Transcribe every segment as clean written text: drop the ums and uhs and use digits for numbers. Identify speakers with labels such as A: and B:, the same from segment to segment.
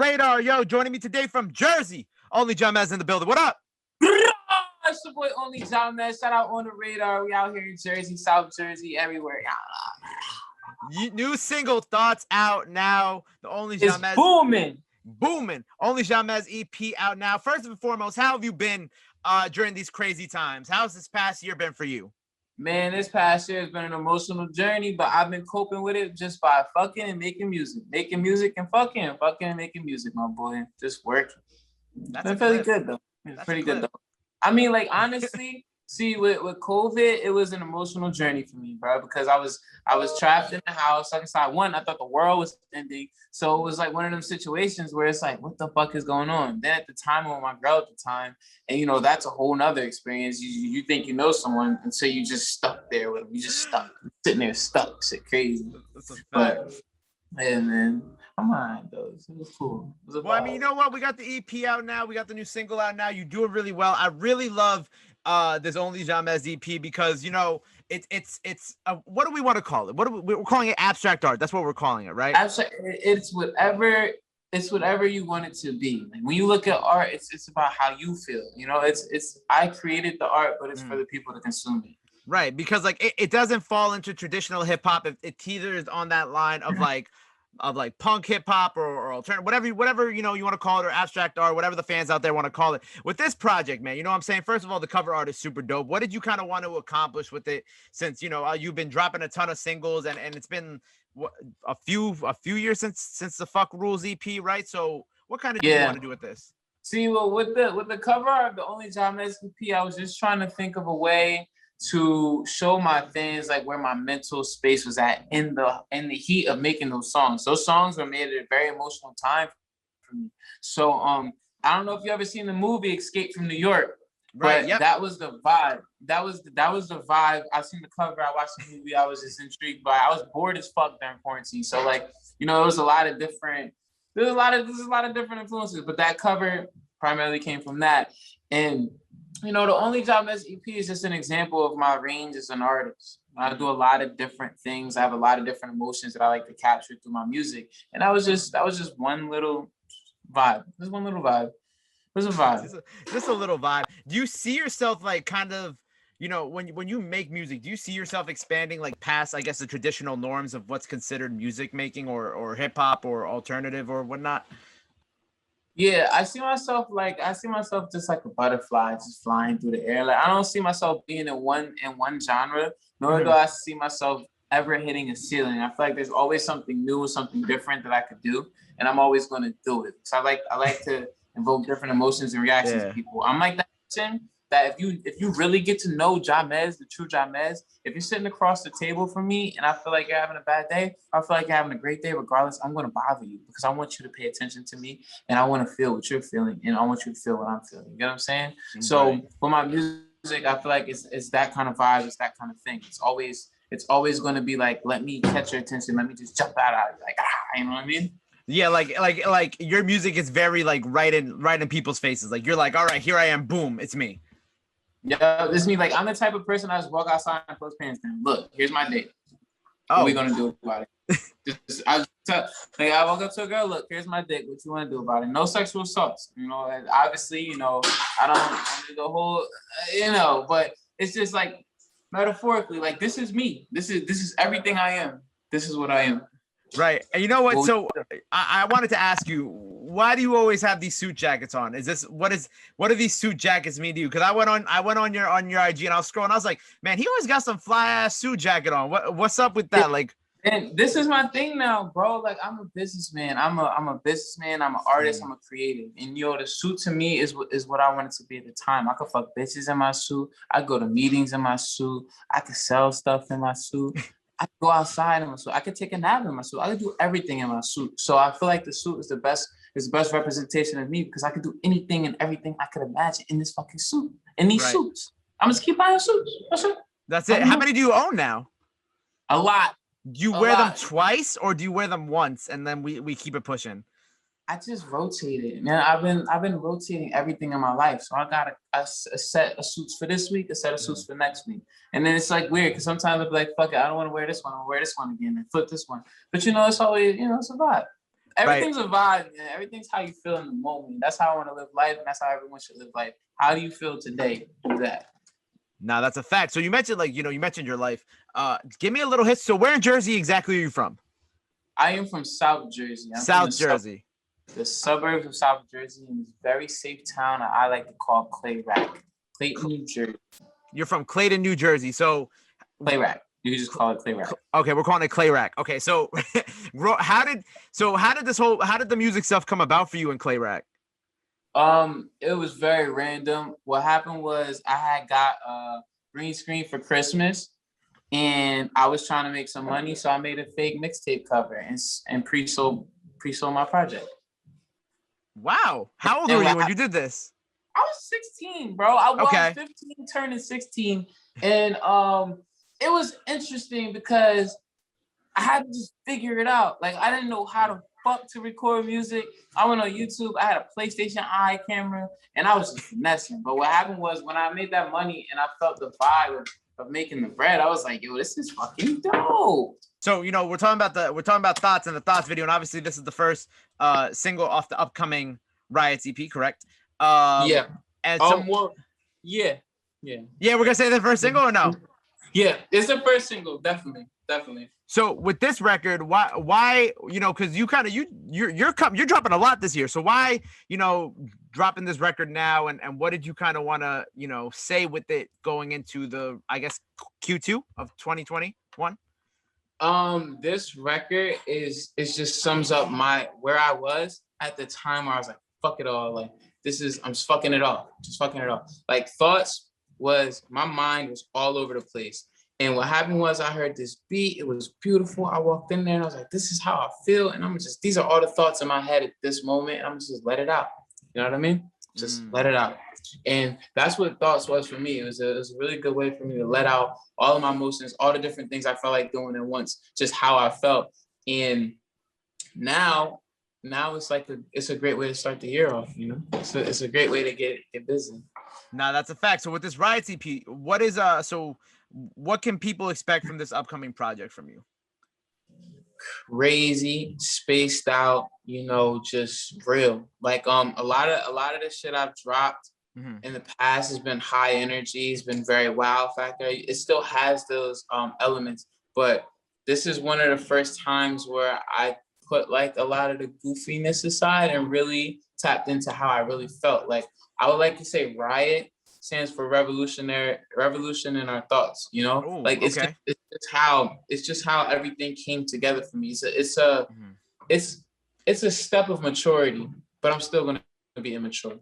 A: radar. Yo, joining me today from Jersey, OnlyJahmez in the building. What up?
B: It's your boy OnlyJahmez. Shout out On the Radar. We out here in Jersey, South Jersey, everywhere.
A: New single Thoughts out now. The OnlyJahmez
B: It's booming.
A: OnlyJahmez EP out now. First and foremost, how have you been during these crazy times? How's this past year been for you?
B: Man, this past year has been an emotional journey, but I've been coping with it just by fucking and making music and fucking and making music, my boy. Just working. That's been pretty good though. It's pretty good though. I mean, like honestly, see with COVID, it was an emotional journey for me, bro, because I was trapped in the house. Like I said, I thought the world was ending. So it was like one of them situations where it's like, what the fuck is going on? Then at the time, I'm with my girl at the time, and you know, that's a whole nother experience. You think you know someone until you just stuck there with them. You just stuck, sitting there stuck, shit crazy. But yeah, man, I'm alright though. It was cool.
A: Well, I mean, you know what? We got the EP out now. We got the new single out now. You're doing really well. I really love this OnlyJahmez EP because, you know, it's what do we want to call it? We're calling it abstract art. That's what we're calling it, right?
B: Abstract. It's whatever you want it to be. Like when you look at art, it's about how you feel. You know, it's I created the art, but it's for the people to consume it.
A: Right, because like it doesn't fall into traditional hip hop. It teeters on that line of like punk hip hop or alternative, whatever you know you want to call it, or abstract art, whatever the fans out there want to call it. With this project, man, you know what I'm saying? First of all, the cover art is super dope. What did you kind of want to accomplish with it, since you know you've been dropping a ton of singles and it's been a few years since the Fuck Rules EP, right? So what kind of do you want to do with this?
B: See, well, with the cover art, the OnlyJahmez EP, I was just trying to think of a way to show my fans like where my mental space was at in the heat of making those songs. Those songs were made at a very emotional time for me. So I don't know if you ever seen the movie Escape from New York, right? But that was the vibe. That was the vibe. I seen the cover. I watched the movie. I was just intrigued by it. I was bored as fuck during quarantine. So like, you know, there's a lot of different influences, but that cover primarily came from that. And you know, the OnlyJahmez EP is just an example of my range as an artist. I do a lot of different things. I have a lot of different emotions that I like to capture through my music. And that was just one little vibe. Just one little vibe. It was a vibe.
A: Just a little vibe. Do you see yourself like kind of, you know, when you make music, do you see yourself expanding like past, I guess, the traditional norms of what's considered music making or hip hop or alternative or whatnot?
B: Yeah, I see myself just like a butterfly just flying through the air. Like I don't see myself being in one genre, nor do I see myself ever hitting a ceiling. I feel like there's always something new, something different that I could do, and I'm always going to do it. So I like to invoke different emotions and reactions to people. I'm like that person that if you really get to know Jahmez, the true Jahmez, if you're sitting across the table from me and I feel like you're having a bad day, I feel like you're having a great day regardless, I'm going to bother you because I want you to pay attention to me and I want to feel what you're feeling and I want you to feel what I'm feeling. You know what I'm saying? Mm-hmm. So for my music, I feel like it's that kind of vibe, it's that kind of thing. It's always going to be like, let me catch your attention, let me just jump out at you, like, you know what I mean?
A: Yeah, like your music is very like right in people's faces. Like you're like, all right, here I am, boom, it's me.
B: Yeah, this is me. Like I'm the type of person I just walk outside and put pants down. Look, here's my date. What are we gonna do about it? I walk up to a girl. Look, here's my date. What you want to do about it? No sexual assaults. You know, and obviously, you know, I don't do the whole, you know, but it's just like metaphorically, like this is me. This is everything I am. This is what I am.
A: Right. And you know what? So I wanted to ask you, why do you always have these suit jackets on? What do these suit jackets mean to you? Because I went on your IG and I was scrolling. I was like, man, he always got some fly ass suit jacket on. What's up with that? Like,
B: and this is my thing now, bro. Like I'm a businessman. I'm a businessman. I'm an artist. I'm a creative. And yo, the suit to me is what I wanted to be at the time. I could fuck bitches in my suit. I go to meetings in my suit. I could sell stuff in my suit. I could go outside in my suit. I could take a nap in my suit. I could do everything in my suit. So I feel like the suit is the best representation of me because I could do anything and everything I could imagine in this fucking suit, in these suits. I'm just keep buying suits.
A: That's it. How many do you own now?
B: A lot.
A: Do you wear them twice or do you wear them once and then we keep it pushing?
B: I just rotated, man. I've been rotating everything in my life. So I got a set of suits for this week, a set of suits for next week. And then it's like weird because sometimes I'll be like, fuck it, I don't want to wear this one. I'll wear this one again and flip this one. But you know, it's always, you know, it's a vibe. Everything's a vibe, man. Everything's how you feel in the moment. That's how I want to live life, and that's how everyone should live life. How do you feel today? Do that.
A: Now that's a fact. So you mentioned you mentioned your life. Give me a little history. So where in Jersey exactly are you from?
B: I am from South Jersey. I'm
A: South Jersey.
B: The suburbs of South Jersey, in this very safe town I like to call Clay Rack, Clayton, New Jersey.
A: You're from Clayton, New Jersey. So
B: Clay Rack. You can just call it Clay Rack.
A: Okay, we're calling it Clay Rack. Okay, so how did the music stuff come about for you in Clay Rack?
B: It was very random. What happened was I had got a green screen for Christmas, and I was trying to make some money, so I made a fake mixtape cover and pre-sold my project.
A: Wow, how old were you when you did this?
B: I was 16, bro. I was 15, turning 16, and it was interesting because I had to just figure it out. Like, I didn't know how to fuck to record music. I went on YouTube. I had a PlayStation Eye camera, and I was just messing. But what happened was when I made that money and I felt the vibe of making the bread, I was like, yo, this is fucking dope.
A: So, we're talking about Thoughts in the Thoughts video, and obviously this is the first single off the upcoming RIOT EP, correct?
B: Yeah.
A: And
B: yeah.
A: Yeah, we're gonna say the first single or no?
B: Yeah, it's the first single, definitely.
A: So with this record, why because you're dropping a lot this year. So why dropping this record now, and what did you kind of want to say with it going into the, I guess, Q2 of 2021?
B: This record is just sums up where I was at the time where I was like, fuck it all, like I'm just fucking it all. Like Thoughts was, my mind was all over the place. And what happened was I heard this beat. It was beautiful. I walked in there and I was like, this is how I feel. And these are all the thoughts in my head at this moment. And I'm just let it out. You know what I mean? Just let it out. And that's what Thoughts was for me. It was a really good way for me to let out all of my emotions, all the different things I felt like doing at once, just how I felt. And now it's a great way to start the year off, It's a great way to get busy.
A: Now that's a fact. So with this RIOT EP, what can people expect from this upcoming project from you?
B: Crazy, spaced out, just real. Like a lot of the shit I've dropped in the past has been high energy, it's been very wow factor. It still has those elements, but this is one of the first times where I put like a lot of the goofiness aside and really tapped into how I really felt. Like, I would like to say RIOT stands for revolution in our thoughts,
A: Ooh,
B: like it's just how everything came together for me. It's a step of maturity, but I'm still gonna be immature.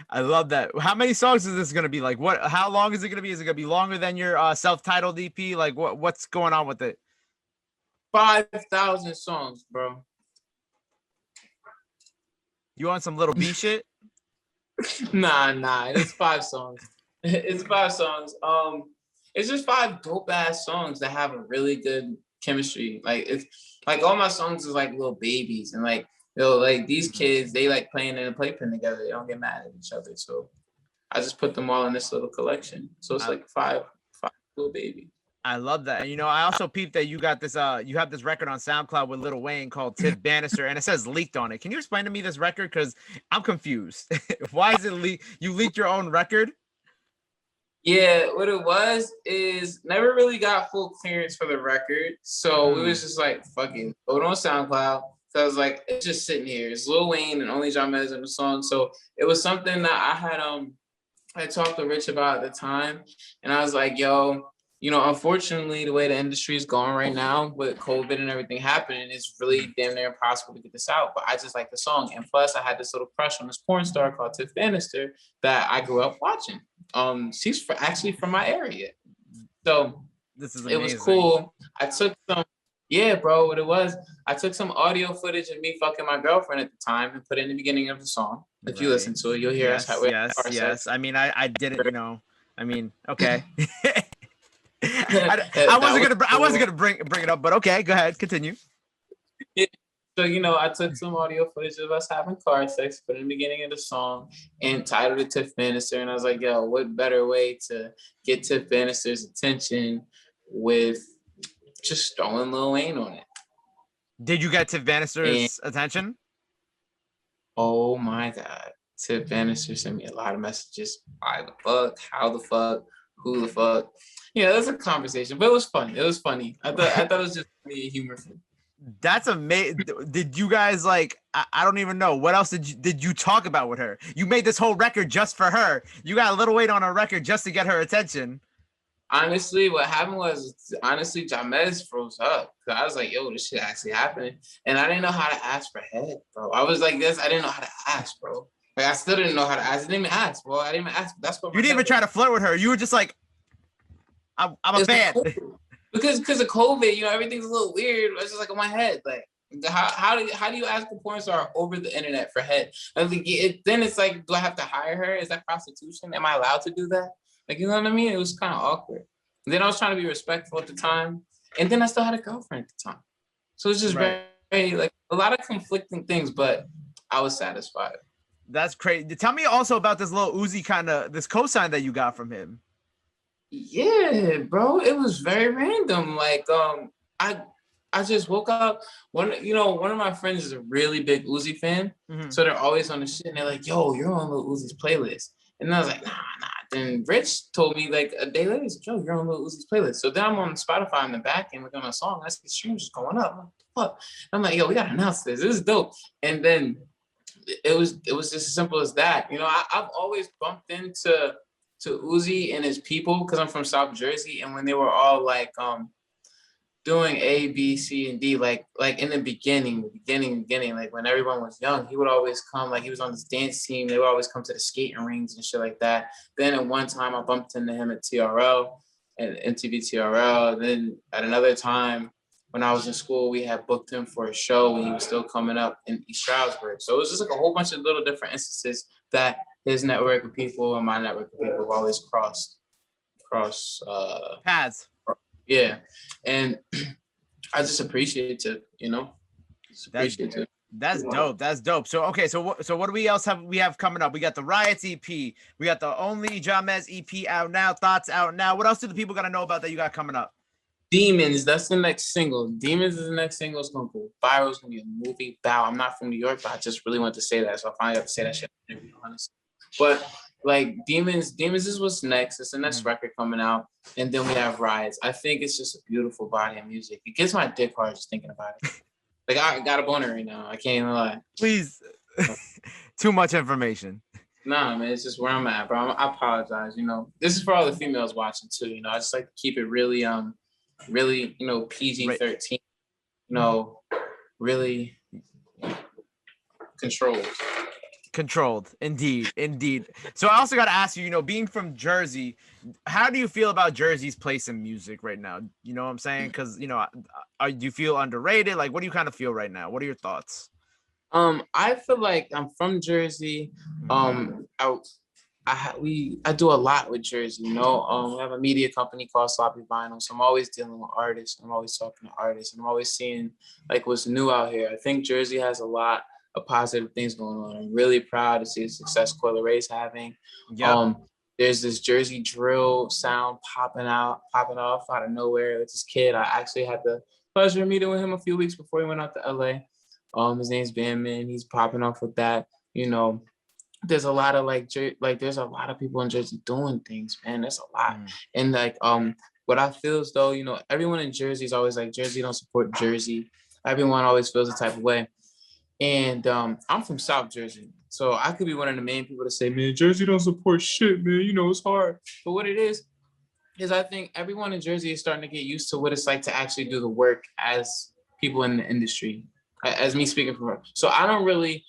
A: I love that. How many songs is this gonna be? Like, how long is it gonna be? Is it gonna be longer than your self-titled EP? Like, what's going on with it?
B: 5,000 songs, bro.
A: You want some Little B shit?
B: Nah. It's 5 songs. It's 5 songs. It's just 5 dope ass songs that have a really good chemistry. Like, it's like all my songs is like little babies, and like these kids, they like playing in a playpen together. They don't get mad at each other. So I just put them all in this little collection. So it's like five little babies.
A: I love that. And I also peeped that you got this you have this record on SoundCloud with Lil Wayne called Tiff Bannister, and it says Leaked on it. Can you explain to me this record? Because I'm confused. Why is it leaked? You leaked your own record?
B: Yeah, what it was is never really got full clearance for the record. So it was just like, fucking go on SoundCloud. So I was like, it's just sitting here. It's Lil Wayne and OnlyJahmez in the song. So it was something that I talked to Rich about at the time, and I was like, yo, unfortunately, the way the industry is going right now with COVID and everything happening, it's really damn near impossible to get this out. But I just like the song. And plus, I had this little crush on this porn star called Tiff Bannister that I grew up watching. She's actually from my area. So
A: this is amazing.
B: It was cool. I took some audio footage of me fucking my girlfriend at the time and put it in the beginning of the song. If you listen to it, you'll hear us.
A: Yes. I mean, I didn't, I mean, okay. I wasn't gonna bring it up, but okay, go ahead, continue.
B: Yeah. So I took some audio footage of us having car sex, put it in the beginning of the song, and titled it Tiff Bannister. And I was like, yo, what better way to get Tiff Bannister's attention with just throwing Lil Wayne on it?
A: Did you get Tiff
B: And
A: Bannister's attention?
B: oh my God, Tip Bannister sent me a lot of messages. Why the fuck? How the fuck? Who the fuck? Yeah, that's a conversation, but it was fun. It was funny. I thought it was just funny and humorful.
A: That's amazing. Did you guys like? I don't even know what else did you talk about with her? You made this whole record just for her. You got a little weight on her record just to get her attention.
B: Honestly, what happened was Jamez froze up. Cause I was like, yo, this shit actually happening. And I didn't know how to ask for head, bro. I was like this, I didn't know how to ask, bro. Like I still didn't know how to ask. I didn't even ask, bro. I didn't even ask. That's what
A: You didn't even try to flirt with her. You were just like, I'm a fan.
B: Because of COVID, everything's a little weird. It's just like in my head. Like how do you ask a porn star over the internet for head? I think then it's like, do I have to hire her? Is that prostitution? Am I allowed to do that? Like, you know what I mean? It was kind of awkward. And then I was trying to be respectful at the time. And then I still had a girlfriend at the time. So it's just
A: Right.
B: very, like, a lot of conflicting things, but I was satisfied.
A: That's crazy. Tell me also about this little Uzi this cosign that you got from him.
B: Yeah, bro. It was very random. Like, I just woke up. One of my friends is a really big Uzi fan.
A: Mm-hmm.
B: So they're always on the shit and they're like, yo, you're on Lil Uzi's playlist. And I was like, nah. Then Rich told me like a day later, Joe, you're on Lil Uzi's playlist. So then I'm on Spotify in the back and looking on a song. I see streams just going up. I'm like, what the fuck? I'm like, yo, we gotta announce this. This is dope. And then it was just as simple as that. I've always bumped into Uzi and his people because I'm from South Jersey, and when they were all like doing A, B, C, and D, like in the beginning, like when everyone was young, he would always come, like he was on this dance team. They would always come to the skating rings and shit like that. Then at one time I bumped into him at TRL, at MTV TRL. Then at another time when I was in school, we had booked him for a show when he was still coming up in East Stroudsburg. So it was just like a whole bunch of little different instances that his network of people and my network of people have always crossed
A: Paths.
B: Yeah, and I just appreciate it, Just appreciate it.
A: That's dope. That's dope. So okay, so what do we have coming up? We got the RIOT EP. We got the OnlyJahmez EP out now. Thoughts out now. What else do the people gotta know about that you got coming up?
B: Demons. That's the next single. Demons is the next single. It's gonna go viral. It's gonna be a movie. Bow. I'm not from New York, but I just really wanted to say that, so I finally have to say that shit. Honestly, but like Demons is what's next. It's the next record coming out, and then we have Riots. I think it's just a beautiful body of music. It gets my dick hard just thinking about it. Like I got a boner right now. I can't even lie.
A: Please, too much information.
B: Nah, man, it's just where I'm at, bro. I apologize. This is for all the females watching too. I just like to keep it really, really, PG-13. Really controlled.
A: Controlled, indeed. So I also got to ask you, being from Jersey, how do you feel about Jersey's place in music right now? You know what I'm saying? Because do you feel underrated? Like, what do you kind of feel right now? What are your thoughts?
B: I feel like I'm from Jersey. I do a lot with Jersey. We have a media company called Sloppy Vinyl, so I'm always dealing with artists. I'm always talking to artists, and I'm always seeing like what's new out here. I think Jersey has a lot of positive things going on. I'm really proud to see the success Coil Ray's having. Yep. There's this Jersey drill sound popping off out of nowhere. It's this kid. I actually had the pleasure of meeting with him a few weeks before he went out to LA. His name's Bandman. He's popping off with that. There's a lot of there's a lot of people in Jersey doing things, man. There's a lot. And what I feel is though, everyone in Jersey is always like, Jersey don't support Jersey. Everyone always feels the type of way. And I'm from South Jersey. So I could be one of the main people to say, man, Jersey don't support shit, man. It's hard. But what it is I think everyone in Jersey is starting to get used to what it's like to actually do the work as people in the industry, as me speaking for her. So I don't really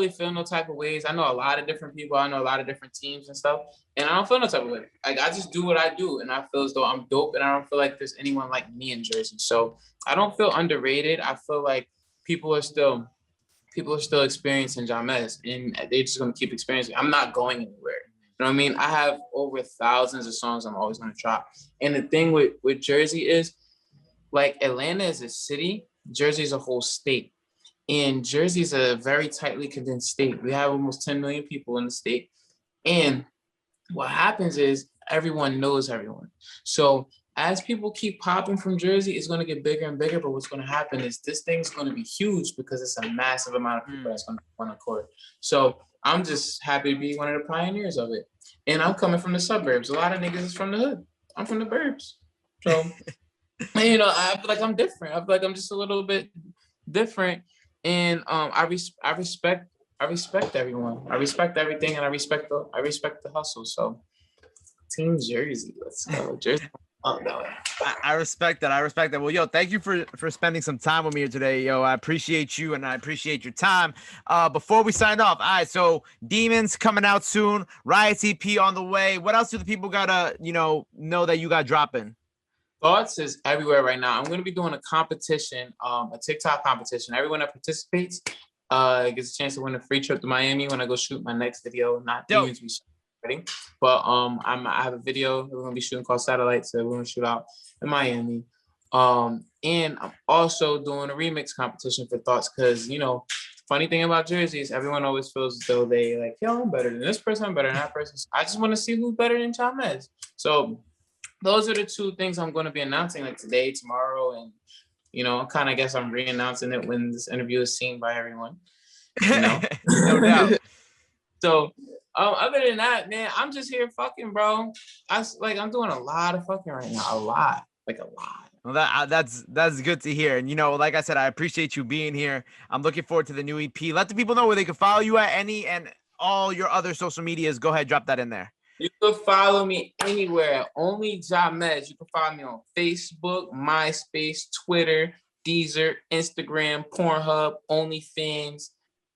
B: feel no type of ways. I know a lot of different people. I know a lot of different teams and stuff. And I don't feel no type of way. Like, I just do what I do. And I feel as though I'm dope. And I don't feel like there's anyone like me in Jersey. So I don't feel underrated. I feel like people are still experiencing Jamez, and they're just going to keep experiencing. I'm not going anywhere. You know what I mean? I have over thousands of songs I'm always going to drop. And the thing with Jersey is, like, Atlanta is a city. Jersey is a whole state. And Jersey is a very tightly condensed state. We have almost 10 million people in the state. And what happens is everyone knows everyone. So as people keep popping from Jersey, it's going to get bigger and bigger. But what's going to happen is this thing's going to be huge because it's a massive amount of people that's going to want to court. So I'm just happy to be one of the pioneers of it. And I'm coming from the suburbs. A lot of niggas is from the hood. I'm from the burbs. So, you know, I feel like I'm different. I feel like I'm just a little bit different. And I respect everyone. I respect everything, and I respect the hustle. So, Team Jersey, let's go. Jersey. Oh, no.
A: I respect that. I respect that. Well, yo, thank you for spending some time with me here today. Yo, I appreciate you and I appreciate your time. Before we sign off, all right, so Demons coming out soon, Riot EP on the way. What else do the people gotta, know that you got dropping?
B: Thoughts is everywhere right now. I'm gonna be doing a competition, a TikTok competition. Everyone that participates gets a chance to win a free trip to Miami when I go shoot my next video. Not Demons, we shooting, but I have a video we're gonna be shooting called Satellites that we're gonna shoot out in Miami. And I'm also doing a remix competition for Thoughts because funny thing about Jersey is everyone always feels as though they like, yo, I'm better than this person, I'm better than that person. I just want to see who's better than JahMez. So those are the two things I'm going to be announcing like today, tomorrow, and kind of guess I'm re-announcing it when this interview is seen by everyone.
A: No doubt.
B: So other than that, man, I'm just here fucking, bro. I'm doing a lot of fucking right now, a lot.
A: Well, that's good to hear. And like I said, I appreciate you being here. I'm looking forward to the new EP. Let the people know where they can follow you at any and all your other social medias. Go ahead, drop that in there.
B: You can follow me anywhere. OnlyJahmez. You can follow me on Facebook, MySpace, Twitter, Deezer, Instagram, Pornhub, OnlyFans,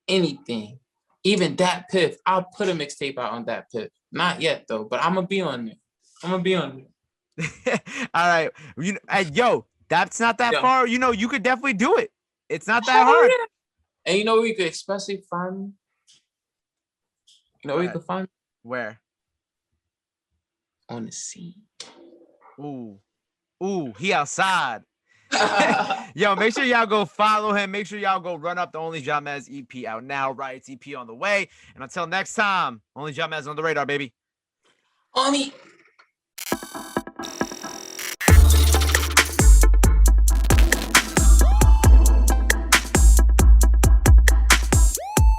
B: anything. Even Dat Piff. I'll put a mixtape out on Dat Piff. Not yet though, but I'm gonna be on there.
A: All right. Yo, that's not that far. You could definitely do it. It's not that hard.
B: Yeah. And where you could especially find me? Where you could find me?
A: Where?
B: On the scene.
A: Ooh, he outside. Yo, make sure y'all go follow him. Make sure y'all go run up the OnlyJahmez EP out now. Riot's EP on the way. And until next time, OnlyJahmez on the radar, baby.
B: Only